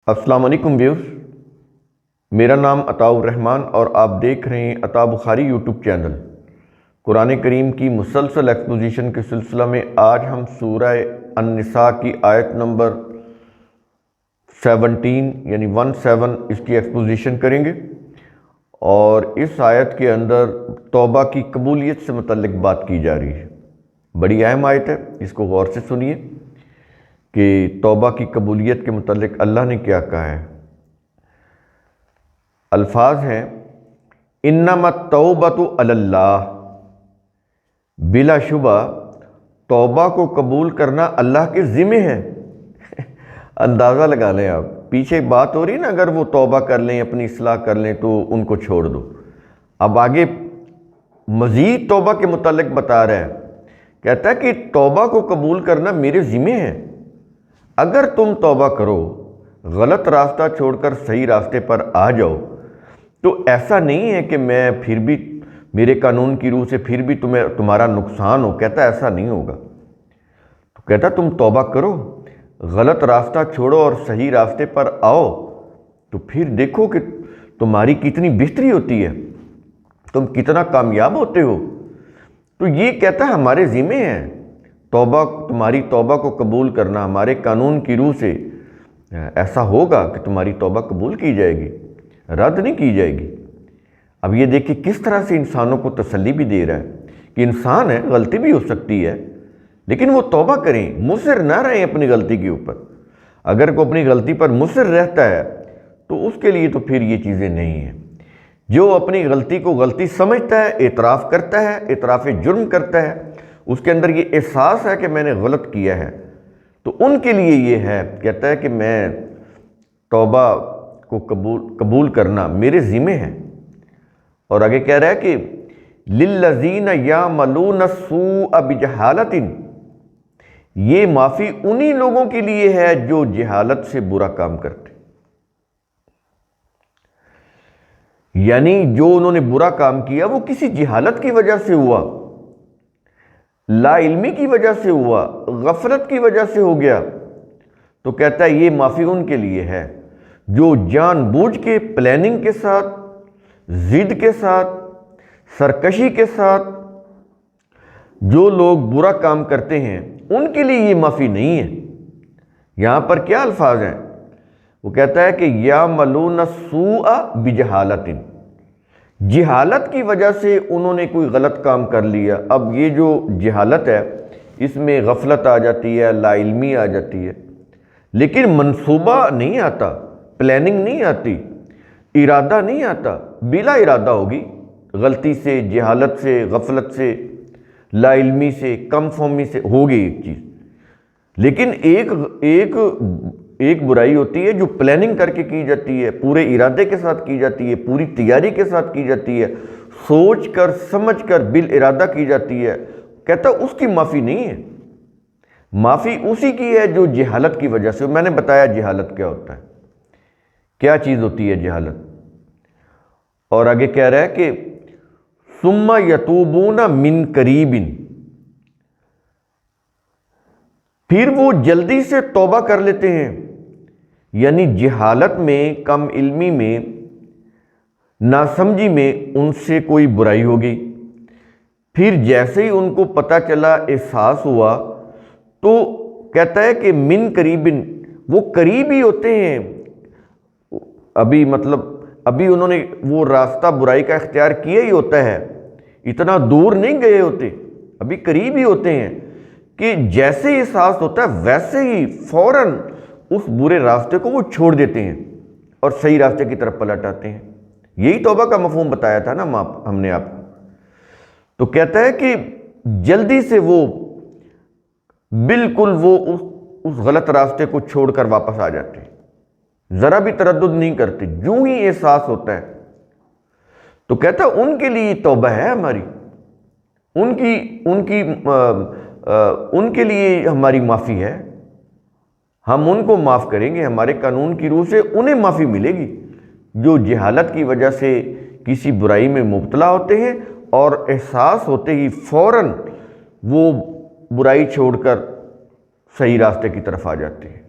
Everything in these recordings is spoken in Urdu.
السلام علیکم ویورز، میرا نام عطاء الرحمن اور آپ دیکھ رہے ہیں عطا بخاری یوٹیوب چینل۔ قرآن کریم کی مسلسل ایکسپوزیشن کے سلسلہ میں آج ہم سورہ النساء کی آیت نمبر 17 یعنی 17 اس کی ایکسپوزیشن کریں گے، اور اس آیت کے اندر توبہ کی قبولیت سے متعلق بات کی جا رہی ہے۔ بڑی اہم آیت ہے، اس کو غور سے سنیے کہ توبہ کی قبولیت کے متعلق اللہ نے کیا کہا ہے۔ الفاظ ہیں انما التوبۃ علی اللہ، بلا شبہ توبہ کو قبول کرنا اللہ کے ذمہ ہے۔ اندازہ لگا لیں آپ، پیچھے بات ہو رہی ہے نا، اگر وہ توبہ کر لیں، اپنی اصلاح کر لیں تو ان کو چھوڑ دو۔ اب آگے مزید توبہ کے متعلق بتا رہا ہے، کہتا ہے کہ توبہ کو قبول کرنا میرے ذمہ ہے۔ اگر تم توبہ کرو، غلط راستہ چھوڑ کر صحیح راستے پر آ جاؤ، تو ایسا نہیں ہے کہ میں پھر بھی میرے قانون کی روح سے پھر بھی تمہارا نقصان ہو۔ کہتا ایسا نہیں ہوگا۔ تو کہتا تم توبہ کرو، غلط راستہ چھوڑو اور صحیح راستے پر آؤ، تو پھر دیکھو کہ تمہاری کتنی بہتری ہوتی ہے، تم کتنا کامیاب ہوتے ہو۔ تو یہ کہتا ہے ہمارے ذمہ ہے توبہ، تمہاری توبہ کو قبول کرنا ہمارے قانون کی روح سے ایسا ہوگا کہ تمہاری توبہ قبول کی جائے گی، رد نہیں کی جائے گی۔ اب یہ دیکھیں کس طرح سے انسانوں کو تسلی بھی دے رہا ہے کہ انسان ہے، غلطی بھی ہو سکتی ہے، لیکن وہ توبہ کریں، مصر نہ رہیں اپنی غلطی کے اوپر۔ اگر کوئی اپنی غلطی پر مصر رہتا ہے تو اس کے لیے تو پھر یہ چیزیں نہیں ہیں۔ جو اپنی غلطی کو غلطی سمجھتا ہے، اعتراف کرتا ہے، اعتراف جرم کرتا ہے، اس کے اندر یہ احساس ہے کہ میں نے غلط کیا ہے، تو ان کے لیے یہ ہے، کہتا ہے کہ میں توبہ کو قبول کرنا میرے ذمہ ہے۔ اور آگے کہہ رہا ہے کہ لِلَّذِينَ يَعْمَلُونَ السُّوءَ بِجَہَالَةٍ، یہ معافی انہی لوگوں کے لیے ہے جو جہالت سے برا کام کرتے، یعنی جو انہوں نے برا کام کیا وہ کسی جہالت کی وجہ سے ہوا، لا علمی کی وجہ سے ہوا، غفلت کی وجہ سے ہو گیا، تو کہتا ہے یہ معافی ان کے لیے ہے جو جان بوجھ کے پلاننگ کے ساتھ، ضد کے ساتھ، سرکشی کے ساتھ جو لوگ برا کام کرتے ہیں، ان کے لیے یہ معافی نہیں ہے۔ یہاں پر کیا الفاظ ہیں؟ وہ کہتا ہے کہ یعملون السوء بجہالۃ، جہالت کی وجہ سے انہوں نے کوئی غلط کام کر لیا۔ اب یہ جو جہالت ہے، اس میں غفلت آ جاتی ہے، لا علمی آ جاتی ہے، لیکن منصوبہ نہیں آتا، پلاننگ نہیں آتی، ارادہ نہیں آتا، بلا ارادہ ہوگی، غلطی سے، جہالت سے، غفلت سے، لا علمی سے، کم فہمی سے ہوگی ایک چیز۔ لیکن ایک برائی ہوتی ہے جو پلاننگ کر کے کی جاتی ہے، پورے ارادے کے ساتھ کی جاتی ہے، پوری تیاری کے ساتھ کی جاتی ہے، سوچ کر سمجھ کر بالارادہ کی جاتی ہے۔ کہتا اس کی معافی نہیں ہے، معافی اسی کی ہے جو جہالت کی وجہ سے۔ میں نے بتایا جہالت کیا ہوتا ہے، کیا چیز ہوتی ہے جہالت۔ اور آگے کہہ رہا ہے کہ ثم یتوبون من قریب، پھر وہ جلدی سے توبہ کر لیتے ہیں، یعنی جہالت میں، کم علمی میں، ناسمجھی میں ان سے کوئی برائی ہو گئی، پھر جیسے ہی ان کو پتہ چلا، احساس ہوا، تو کہتا ہے کہ من قریب، وہ قریب ہی ہوتے ہیں، ابھی انہوں نے وہ راستہ برائی کا اختیار کیا ہی ہوتا ہے، اتنا دور نہیں گئے ہوتے، ابھی قریب ہی ہوتے ہیں کہ جیسے ہی احساس ہوتا ہے ویسے ہی فوراً اس برے راستے کو وہ چھوڑ دیتے ہیں اور صحیح راستے کی طرف پلٹ آتے ہیں۔ یہی توبہ کا مفہوم بتایا تھا نا ہم نے آپ کو۔ تو کہتا ہے کہ جلدی سے وہ بالکل وہ اس غلط راستے کو چھوڑ کر واپس آ جاتے ہیں، ذرا بھی تردد نہیں کرتے، جو ہی احساس ہوتا ہے۔ تو کہتا ہے ان کے لیے توبہ ہے ہماری، ان کے لیے ہماری معافی ہے، ہم ان کو معاف کریں گے، ہمارے قانون کی روح سے انہیں معافی ملے گی جو جہالت کی وجہ سے کسی برائی میں مبتلا ہوتے ہیں اور احساس ہوتے ہی فوراً وہ برائی چھوڑ کر صحیح راستے کی طرف آ جاتے ہیں،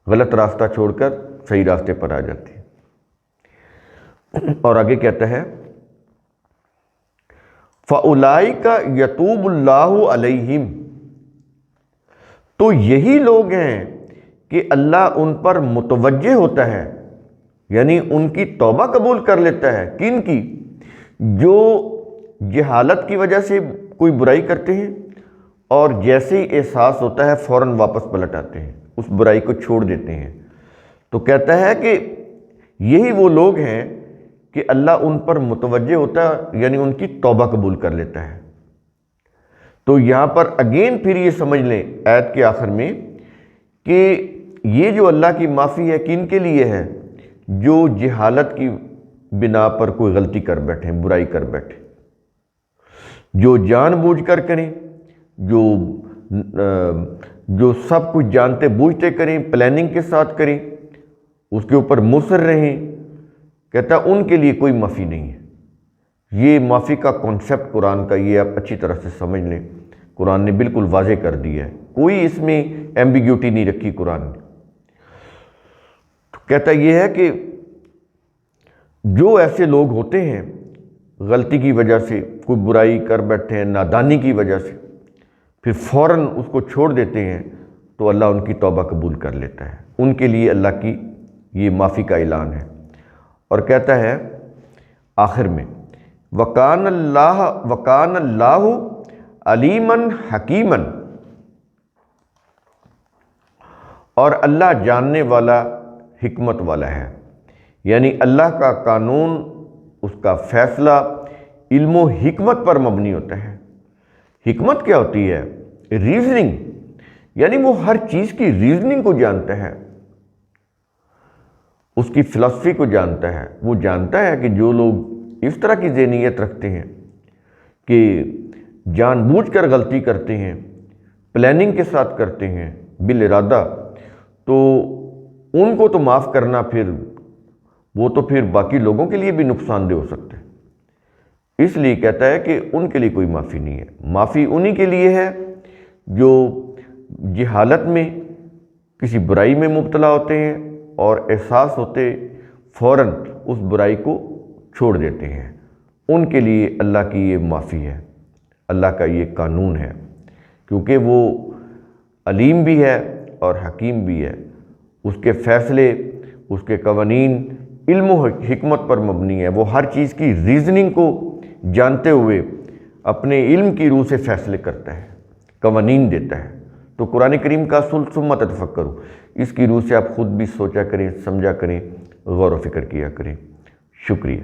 غلط راستہ چھوڑ کر صحیح راستے پر آ جاتے ہیں۔ اور آگے کہتا ہے فَأُولَئِكَ يَتُوبُ اللَّهُ عَلَيْهِمْ، تو یہی لوگ ہیں کہ اللہ ان پر متوجہ ہوتا ہے، یعنی ان کی توبہ قبول کر لیتا ہے۔ کن کی؟ جو جہالت کی وجہ سے کوئی برائی کرتے ہیں اور جیسے ہی احساس ہوتا ہے فوراً واپس پلٹ آتے ہیں، اس برائی کو چھوڑ دیتے ہیں۔ تو کہتا ہے کہ یہی وہ لوگ ہیں کہ اللہ ان پر متوجہ ہوتا ہے، یعنی ان کی توبہ قبول کر لیتا ہے۔ تو یہاں پر اگین پھر یہ سمجھ لیں آیت کے آخر میں کہ یہ جو اللہ کی معافی ہے کن کے لیے ہے؟ جو جہالت کی بنا پر کوئی غلطی کر بیٹھیں، برائی کر بیٹھیں، جو جان بوجھ کر کریں، جو سب کچھ جانتے بوجھتے کریں، پلاننگ کے ساتھ کریں، اس کے اوپر مصر رہیں، کہتا ہے ان کے لیے کوئی معافی نہیں ہے۔ یہ معافی کا کانسیپٹ قرآن کا یہ آپ اچھی طرح سے سمجھ لیں، قرآن نے بالکل واضح کر دیا ہے، کوئی اس میں ایمبیگیوٹی نہیں رکھی قرآن نے۔ تو کہتا یہ ہے کہ جو ایسے لوگ ہوتے ہیں غلطی کی وجہ سے کوئی برائی کر بیٹھے ہیں، نادانی کی وجہ سے، پھر فوراً اس کو چھوڑ دیتے ہیں، تو اللہ ان کی توبہ قبول کر لیتا ہے۔ ان کے لیے اللہ کی یہ معافی کا اعلان ہے۔ اور کہتا ہے آخر میں وَكَانَ اللَّهُ عَلِيمًا حَكِيمًا، اور اللہ جاننے والا، حکمت والا ہے، یعنی اللہ کا قانون، اس کا فیصلہ علم و حکمت پر مبنی ہوتا ہے۔ حکمت کیا ہوتی ہے؟ ریزننگ، یعنی وہ ہر چیز کی ریزننگ کو جانتا ہے، اس کی فلسفی کو جانتا ہے۔ وہ جانتا ہے کہ جو لوگ اس طرح کی ذہنیت رکھتے ہیں کہ جان بوجھ کر غلطی کرتے ہیں، پلاننگ کے ساتھ کرتے ہیں بالارادہ، تو ان کو تو معاف کرنا وہ تو پھر باقی لوگوں کے لیے بھی نقصان دہ ہو سکتا ہے۔ اس لیے کہتا ہے کہ ان کے لیے کوئی معافی نہیں ہے۔ معافی انہی کے لیے ہے جو جہالت میں کسی برائی میں مبتلا ہوتے ہیں اور احساس ہوتے فوراً اس برائی کو چھوڑ دیتے ہیں۔ ان کے لیے اللہ کی یہ معافی ہے، اللہ کا یہ قانون ہے، کیونکہ وہ علیم بھی ہے اور حکیم بھی ہے۔ اس کے فیصلے، اس کے قوانین علم و حکمت پر مبنی ہے۔ وہ ہر چیز کی ریزننگ کو جانتے ہوئے اپنے علم کی روح سے فیصلے کرتا ہے، قوانین دیتا ہے۔ تو قرآن کریم کا اصول ثم تفکروا، اس کی روح سے آپ خود بھی سوچا کریں، سمجھا کریں، غور و فکر کیا کریں۔ شکریہ۔